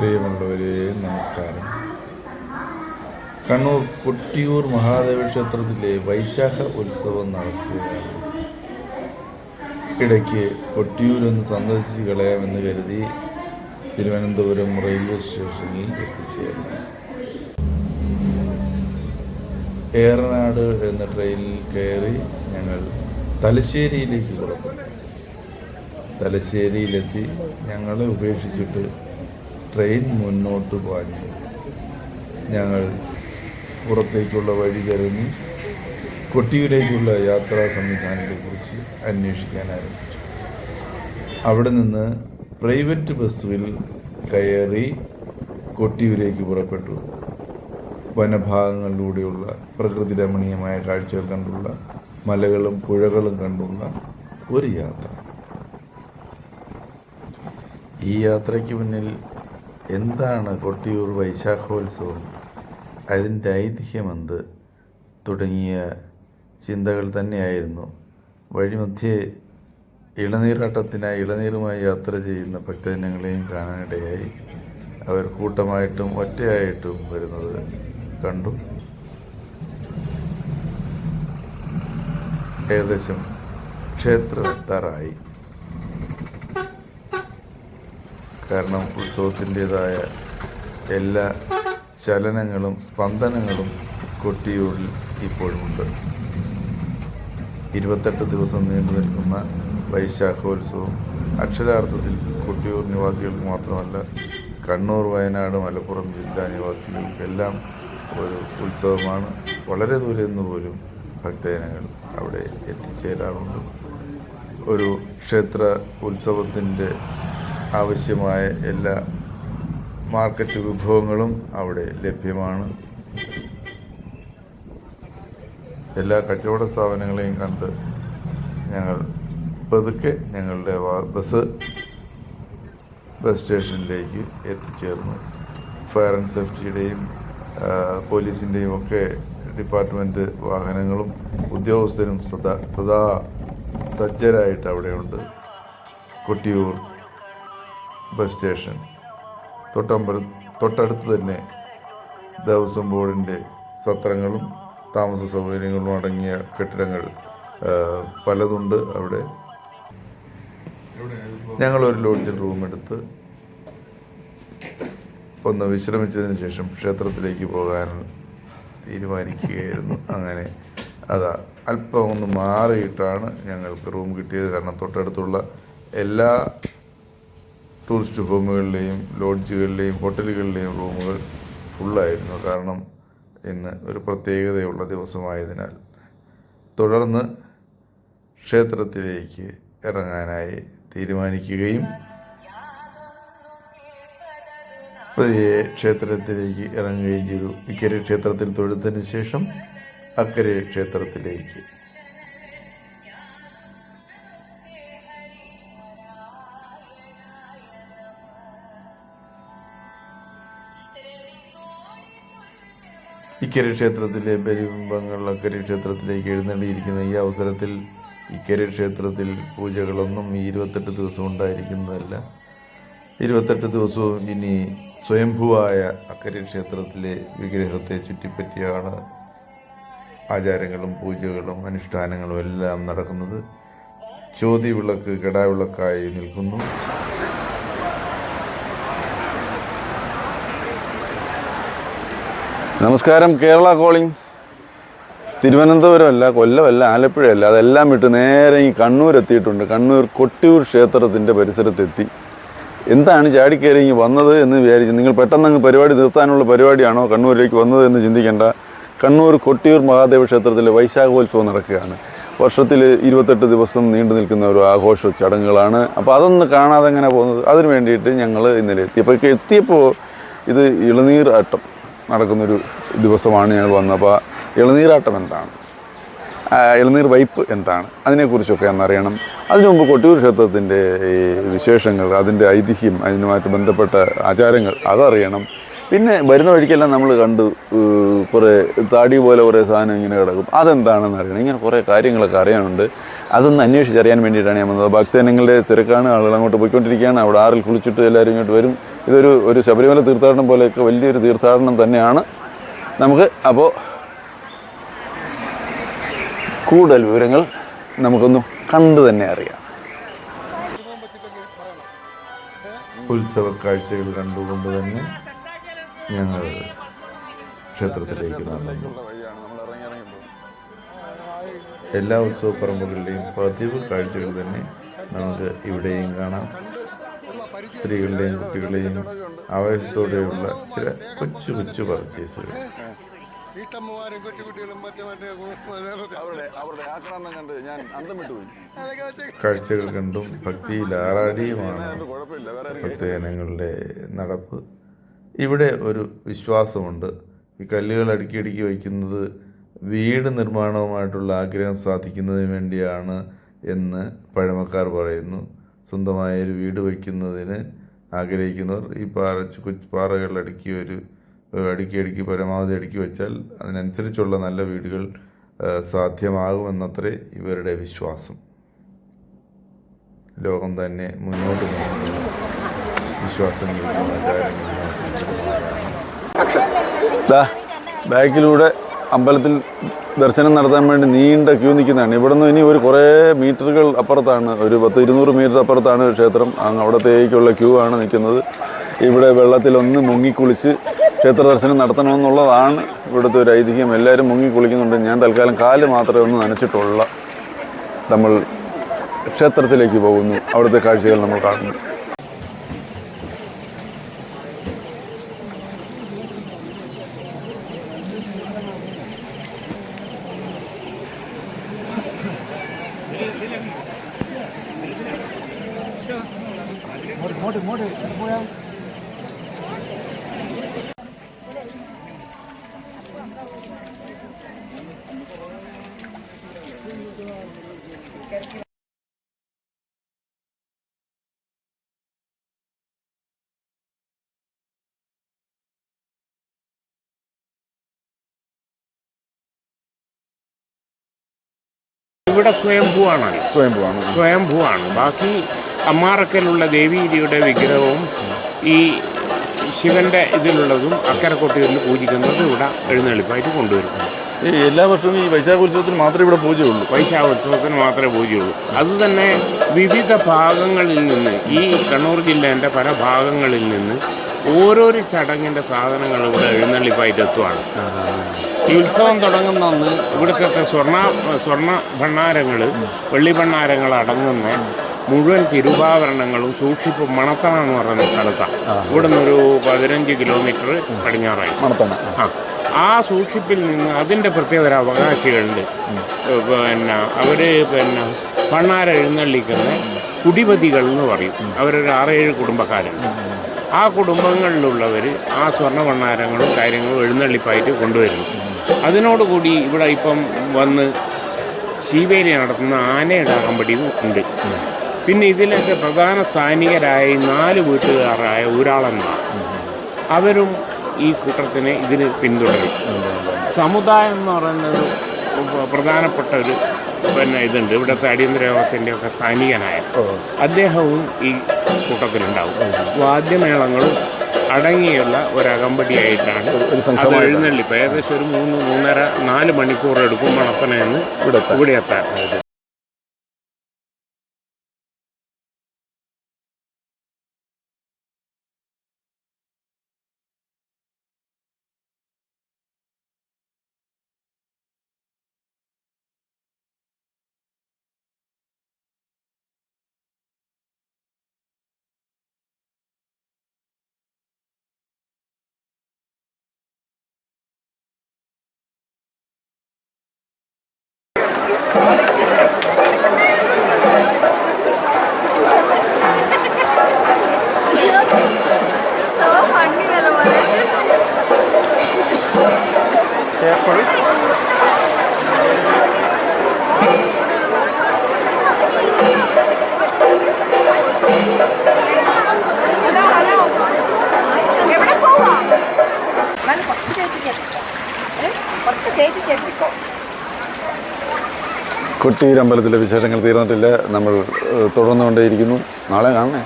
പ്രിയമുള്ളവരെ നമസ്കാരം. കണ്ണൂർ കൊട്ടിയൂർ മഹാദേവ ക്ഷേത്രത്തിലെ വൈശാഖ ഉത്സവം നടക്കുകയാണ്. ഇടയ്ക്ക് കൊട്ടിയൂരൊന്ന് സന്ദർശിച്ച് കളയാമെന്ന് കരുതി തിരുവനന്തപുരം റെയിൽവേ സ്റ്റേഷനിൽ എത്തിച്ചേർന്നു. ഏറനാട് എന്ന ട്രെയിനിൽ കയറി ഞങ്ങൾ തലശ്ശേരിയിലേക്ക് പുറപ്പെട്ടു. തലശ്ശേരിയിലെത്തി ഞങ്ങളെ ഉപേക്ഷിച്ചിട്ട് ട്രെയിൻ മുന്നോട്ട് പാഞ്ഞു. ഞങ്ങൾ പുറത്തേക്കുള്ള വഴി കരഞ്ഞ് കൊട്ടിയൂരേക്കുള്ള യാത്രാ സംവിധാനത്തെക്കുറിച്ച് അന്വേഷിക്കാൻ ആരംഭിച്ചു. അവിടെ നിന്ന് പ്രൈവറ്റ് ബസ്സിൽ കയറി കൊട്ടിയൂരേക്ക് പുറപ്പെട്ടു. വനഭാഗങ്ങളിലൂടെയുള്ള പ്രകൃതി രമണീയമായ കാഴ്ചകൾ കണ്ടുള്ള മലകളും പുഴകളും കണ്ടുള്ള ഒരു യാത്ര. ഈ യാത്രയ്ക്ക് മുന്നിൽ എന്താണ് കൊട്ടിയൂർ വൈശാഖോത്സവം, അതിൻ്റെ ഐതിഹ്യമെന്ത് തുടങ്ങിയ ചിന്തകൾ തന്നെയായിരുന്നു. വഴിമധ്യേ ഇളനീരുമായി യാത്ര ചെയ്യുന്ന ഭക്തജനങ്ങളെയും കാണാനിടയായി. അവർ കൂട്ടമായിട്ടും ഒറ്റയായിട്ടും വരുന്നത് കണ്ടു. ഏകദേശം ക്ഷേത്രം എത്താറായി. കാരണം ഉത്സവത്തിൻ്റേതായ എല്ലാ ചലനങ്ങളും സ്പന്ദനങ്ങളും കൊട്ടിയൂരിൽ ഇപ്പോഴുമുണ്ട്. 28 ദിവസം നീണ്ടു നിൽക്കുന്ന വൈശാഖോത്സവം അക്ഷരാർത്ഥത്തിൽ കൊട്ടിയൂർ നിവാസികൾക്ക് മാത്രമല്ല, കണ്ണൂർ, വയനാട്, മലപ്പുറം ജില്ലാ നിവാസികൾക്കെല്ലാം ഒരു ഉത്സവമാണ്. വളരെ ദൂരെ നിന്ന് പോലും ഭക്തജനങ്ങൾ അവിടെ എത്തിച്ചേരാറുണ്ട്. ഒരു ക്ഷേത്ര ഉത്സവത്തിൻ്റെ ആവശ്യമായ എല്ലാ മാർക്കറ്റ് വിഭവങ്ങളും അവിടെ ലഭ്യമാണ്. എല്ലാ കച്ചവട സ്ഥാപനങ്ങളെയും കണ്ട് ഞങ്ങൾ പതുക്കെ ഞങ്ങളുടെ ബസ് സ്റ്റേഷനിലേക്ക് എത്തിച്ചേർന്നു. ഫയർ ആൻഡ് സേഫ്റ്റിയുടെയും പോലീസിൻ്റെയും ഒക്കെ ഡിപ്പാർട്ട്മെൻറ്റ് വാഹനങ്ങളും ഉദ്യോഗസ്ഥരും സദാ സജ്ജരായിട്ട് അവിടെയുണ്ട്. കൊട്ടിയൂർ ബസ് സ്റ്റേഷൻ തൊട്ടടുത്ത് തന്നെ ദേവസ്വം ബോർഡിൻ്റെ സത്രങ്ങളും താമസ സൗകര്യങ്ങളും അടങ്ങിയ കെട്ടിടങ്ങൾ പലതുണ്ട് അവിടെ. ഞങ്ങളൊരു ലോഡ്ജിൽ റൂമെടുത്ത് ഒന്ന് വിശ്രമിച്ചതിന് ശേഷം ക്ഷേത്രത്തിലേക്ക് പോകാൻ തീരുമാനിക്കുകയായിരുന്നു. അങ്ങനെ അല്പം ഒന്ന് മാറിയിട്ടാണ് ഞങ്ങൾക്ക് റൂം കിട്ടിയത്. കാരണം തൊട്ടടുത്തുള്ള എല്ലാ ടൂറിസ്റ്റ് ഹോമുകളിലെയും ലോഡ്ജുകളിലെയും ഹോട്ടലുകളിലെയും റൂമുകൾ ഫുള്ളായിരുന്നു. കാരണം ഇന്ന് ഒരു പ്രത്യേകതയുള്ള ദിവസമായതിനാൽ. തുടർന്ന് ക്ഷേത്രത്തിലേക്ക് ഇറങ്ങാനായി തീരുമാനിക്കുകയും പതിയെ ക്ഷേത്രത്തിലേക്ക് ഇറങ്ങുകയും ചെയ്തു. ഇക്കരെ ക്ഷേത്രത്തിൽ തൊഴുതതിന് ശേഷം അക്കരെ ക്ഷേത്രത്തിലേക്ക്. ഇക്കരെ ക്ഷേത്രത്തിലെ ബലിബിംബങ്ങൾ അക്കരെ ക്ഷേത്രത്തിലേക്ക് എഴുന്നള്ളിയിരിക്കുന്ന ഈ അവസരത്തിൽ ഇക്കരെ ക്ഷേത്രത്തിൽ പൂജകളൊന്നും ഈ 28 ദിവസം ഉണ്ടായിരിക്കുന്നതല്ല. 28 ദിവസവും ഇനി സ്വയംഭുവായ അക്കരെ ക്ഷേത്രത്തിലെ വിഗ്രഹത്തെ ചുറ്റിപ്പറ്റിയാണ് ആചാരങ്ങളും പൂജകളും അനുഷ്ഠാനങ്ങളും എല്ലാം നടക്കുന്നത്. ചോതിവിളക്ക് കെടാവിളക്കായി നിൽക്കുന്നു. നമസ്കാരം. കേരള കോളിംഗ് തിരുവനന്തപുരമല്ല, കൊല്ലമല്ല, ആലപ്പുഴയല്ല, അതെല്ലാം വിട്ട് നേരെ ഈ കണ്ണൂർ എത്തിയിട്ടുണ്ട്. കണ്ണൂർ കൊട്ടിയൂർ ക്ഷേത്രത്തിൻ്റെ പരിസരത്തെത്തി. എന്താണ് ചാടിക്കയറി വന്നത് എന്ന് വിചാരിച്ചു നിങ്ങൾ പെട്ടെന്ന് പരിപാടി നിർത്താനുള്ള പരിപാടിയാണോ കണ്ണൂരിലേക്ക് വന്നത് എന്ന് ചിന്തിക്കേണ്ട. കണ്ണൂർ കൊട്ടിയൂർ മഹാദേവ ക്ഷേത്രത്തിലെ വൈശാഖോത്സവം നടക്കുകയാണ്. വർഷത്തിൽ 28 ദിവസം നീണ്ടു നിൽക്കുന്ന ഒരു ആഘോഷ ചടങ്ങുകളാണ്. അപ്പോൾ അതൊന്ന് കാണാതെ എങ്ങനെ പോകുന്നത്? അതിന് വേണ്ടിയിട്ട് ഞങ്ങൾ ഇന്നലെ എത്തിയപ്പോൾ ഇത് ഇളനീരാട്ടം നടക്കുന്നൊരു ദിവസമാണ് ഞങ്ങൾ വന്നത്. അപ്പോൾ ഇളനീരാട്ടം എന്താണ്, ഇളനീർ വയ്പ്പ് എന്താണ്, അതിനെക്കുറിച്ചൊക്കെ ഒന്നറിയണം. അതിനു മുമ്പ് കൊട്ടിയൂർ ക്ഷേത്രത്തിൻ്റെ വിശേഷങ്ങൾ, അതിൻ്റെ ഐതിഹ്യം, അതിനുമായിട്ട് ബന്ധപ്പെട്ട ആചാരങ്ങൾ അതറിയണം. പിന്നെ വരുന്ന വഴിക്കെല്ലാം നമ്മൾ കണ്ടു കുറേ താടി പോലെ കുറേ സാധനം ഇങ്ങനെ കിടക്കും. അതെന്താണെന്ന് അറിയണം. ഇങ്ങനെ കുറേ കാര്യങ്ങളൊക്കെ അറിയാനുണ്ട്. അതൊന്ന് അന്വേഷിച്ചറിയാൻ വേണ്ടിയിട്ടാണ് ഞാൻ വന്നത്. ഭക്തജനങ്ങളുടെ തിരക്കാണ്, ആളുകൾ അങ്ങോട്ട് പോയിക്കൊണ്ടിരിക്കുകയാണ്. അവിടെ ആറിൽ കുളിച്ചിട്ട് എല്ലാവരും ഇങ്ങോട്ട് വരും. ഒരു ശബരിമല തീർത്ഥാടനം പോലെയൊക്കെ വലിയൊരു തീർത്ഥാടനം തന്നെയാണ്. നമുക്ക് അപ്പോൾ കൂടുതൽ വിവരങ്ങൾ നമുക്കൊന്ന് കണ്ടു തന്നെ അറിയാം. ഉത്സവ കാഴ്ചകൾ കണ്ടുകൊണ്ട് തന്നെ ഞങ്ങൾ ക്ഷേത്രത്തിലേക്ക് നടന്നു. എല്ലാ ഉത്സവപ്പറമ്പുകളുടെയും പതിവ് കാഴ്ചകൾ തന്നെ നമുക്ക് ഇവിടെയും കാണാം. സ്ത്രീകളുടെയും കുട്ടികളുടെയും ആവേശത്തോടെയുള്ള ചില കൊച്ചു കൊച്ചു പർച്ചേസുകൾ. കാഴ്ചകൾ കണ്ടും ഭക്തിയിൽ ആറാടിയുമാണ് ഭക്തജനങ്ങളുടെ നടപ്പ്. ഇവിടെ ഒരു വിശ്വാസമുണ്ട്. ഈ കല്ലുകൾ അടുക്കി അടുക്കി വയ്ക്കുന്നത് വീട് നിർമ്മാണവുമായിട്ടുള്ള ആഗ്രഹം സാധിക്കുന്നതിന് വേണ്ടിയാണ് എന്ന് പഴമക്കാർ പറയുന്നു. സ്വന്തമായൊരു വീട് വയ്ക്കുന്നതിന് ആഗ്രഹിക്കുന്നവർ ഈ പാറകൾ അടുക്കി പരമാവധി അടുക്കി വെച്ചാൽ അതിനനുസരിച്ചുള്ള നല്ല വീടുകൾ സാധ്യമാകുമെന്നത്രേ ഇവരുടെ വിശ്വാസം. ലോകം തന്നെ മുന്നോട്ട് നീങ്ങുന്ന വിശ്വാസങ്ങളിലും ആചാരങ്ങളിലും ബാക്കിലൂടെ അമ്പലത്തിൽ ദർശനം നടത്താൻ വേണ്ടി നീണ്ട ക്യൂ നിൽക്കുന്നതാണ്. ഇവിടെ നിന്ന് ഇനി കുറേ മീറ്ററുകൾ അപ്പുറത്താണ്, ഒരു 100-200 മീറ്റർ അപ്പുറത്താണ് ക്ഷേത്രം. അവിടത്തേക്കുള്ള ക്യൂ ആണ് നിൽക്കുന്നത്. ഇവിടെ വെള്ളത്തിലൊന്ന് മുങ്ങിക്കുളിച്ച് ക്ഷേത്ര ദർശനം നടത്തണമെന്നുള്ളതാണ് ഇവിടുത്തെ ഒരു ഐതിഹ്യം. എല്ലാവരും മുങ്ങിക്കുളിക്കുന്നുണ്ട്. ഞാൻ തൽക്കാലം കാല് മാത്രമേ ഒന്ന് നനച്ചിട്ടുള്ള നമ്മൾ ക്ഷേത്രത്തിലേക്ക് പോകുന്നു. അവിടുത്തെ കാഴ്ചകൾ നമ്മൾ കാണുന്നു. ഇവിടെ സ്വയംഭൂവാണ്. ബാക്കി അമ്മാറക്കലുള്ള ദേവീരിയുടെ വിഗ്രഹവും ഈ ശിവന്റെ ഇതിലുള്ളതും അക്കരക്കൊട്ടികളിൽ പൂജിക്കുന്നതും ഇവിടെ എഴുന്നള്ളിപ്പായിട്ട് കൊണ്ടുവരും. എല്ലാ വർഷവും ഈ വൈശാഖോത്സവത്തിന് മാത്രമേ ഇവിടെ പൂജയുള്ളൂ. വൈശാഖോത്സവത്തിന് മാത്രമേ പൂജയുള്ളൂ. അതുതന്നെ വിവിധ ഭാഗങ്ങളിൽ നിന്ന്, ഈ കണ്ണൂർ ജില്ലേൻ്റെ പല ഭാഗങ്ങളിൽ നിന്ന് ഓരോരോ ചടങ്ങിൻ്റെ സാധനങ്ങൾ ഇവിടെ എഴുന്നള്ളിപ്പായിട്ട് എത്തുവാണ്. ഈ ഉത്സവം തുടങ്ങുന്ന അന്ന് ഇവിടുത്തെ സ്വർണ്ണ ഭണ്ണാരങ്ങൾ, വെള്ളി ഭണ്ണാരങ്ങൾ അടങ്ങുന്ന മുഴുവൻ തിരുവാഭരണങ്ങളും സൂക്ഷിപ്പ് മണത്തണ എന്ന് പറയുന്ന സ്ഥലത്താണ്. ഇവിടെ നിന്നൊരു 15 കിലോമീറ്റർ പടിഞ്ഞാറായി മണത്തണ. ആ സൂക്ഷിപ്പിൽ നിന്ന് അതിൻ്റെ പ്രത്യേക ഒരു അവകാശികളുണ്ട്. അവർ ഭണ്ണാര എഴുന്നള്ളിക്കുന്ന കുടിപതികൾ എന്ന് പറയും. അവരൊരു 6-7 കുടുംബക്കാരുണ്ട്. ആ കുടുംബങ്ങളിലുള്ളവർ ആ സ്വർണ്ണ ഭണ്ണാരങ്ങളും കാര്യങ്ങളും എഴുന്നള്ളിപ്പായിട്ട് കൊണ്ടുവരുന്നു. അതിനോടുകൂടി ഇവിടെ ഇപ്പം വന്ന് ശീവേലി നടത്തുന്ന ആനയുടെ അകമ്പടിയും ഉണ്ട്. പിന്നെ ഇതിലൊക്കെ പ്രധാന സ്ഥാനികരായ 4 വീട്ടുകാരായ ഊരാളന്മാർ, അവരും ഈ കൂട്ടത്തിനെ ഇതിന് പിന്തുടരും. സമുദായം എന്ന് പറയുന്നത് പ്രധാനപ്പെട്ട ഒരു ഇതുണ്ട്. ഇവിടുത്തെ അടിയന്തര യോഗത്തിൻ്റെ ഒക്കെ സ്ഥാനികനായ അദ്ദേഹവും ഈ കൂട്ടത്തിലുണ്ടാവും. വാദ്യമേളങ്ങളും അടങ്ങിയുള്ള ഒരകമ്പടിയായിട്ടാണ് അത് എഴുന്നള്ളിപ്പ്. ഏകദേശം ഒരു 3-3.5-4 മണിക്കൂർ എടുക്കും മണപ്പനയെന്ന് ഇവിടെ എത്താൻ. കൊട്ടിയൂർ അമ്പലത്തിലെ വിശേഷങ്ങൾ തീർന്നിട്ടില്ല. നമ്മൾ തുടർന്നുകൊണ്ടേയിരിക്കുന്നു. നാളെ കാണണേ.